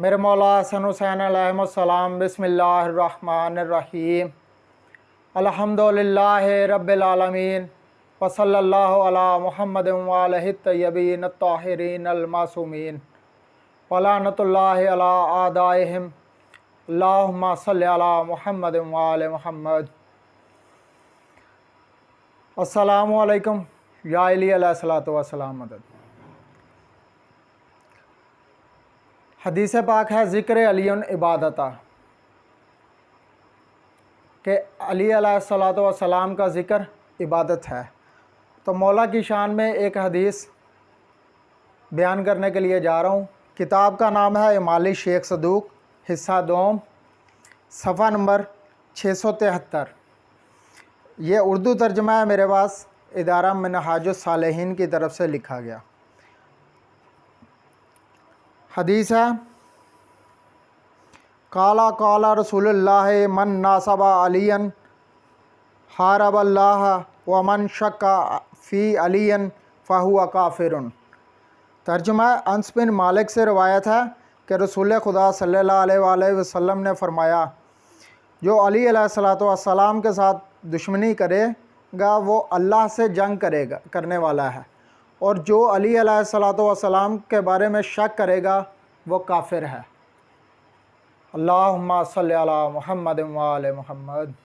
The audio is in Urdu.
میرے مولا حسن حسین علیہ السلام۔ بسم اللہ الرحمن الرحیم۔ الحمدللہ رب العالمین وصلی اللہ علی محمد وآلہ الطیبین الطاہرین المعصومین ولعنۃ اللہ علی اعدائہم۔ اللہم صلی علی محمد وآل محمد۔ السلام علیکم یا علی علیہ الصلوۃ والسلام مدد۔ حدیث پاک ہے ذکر علی عبادتہ، کہ علی علیہ الصلوۃ والسلام کا ذکر عبادت ہے۔ تو مولا کی شان میں ایک حدیث بیان کرنے کے لیے جا رہا ہوں۔ کتاب کا نام ہے امالی شیخ صدوق، حصہ دوم، صفحہ نمبر 673۔ یہ اردو ترجمہ ہے میرے پاس، ادارہ منہاج الصالحین کی طرف سے لکھا گیا۔ حدیث ہے، قال رسول اللہ من ناصب علی حارب اللہ ومن شک فی علی فہو کافر۔ ترجمہ انس بن مالک سے روایت ہے کہ رسول خدا صلی اللہ علیہ وآلہ وسلم نے فرمایا، جو علی علیہ الصلوۃ والسلام کے ساتھ دشمنی کرے گا وہ اللہ سے جنگ کرنے والا ہے، اور جو علی علیہ الصلوۃ والسلام کے بارے میں شک کرے گا وہ کافر ہے۔ اللہم صلی علی محمد وآل محمد۔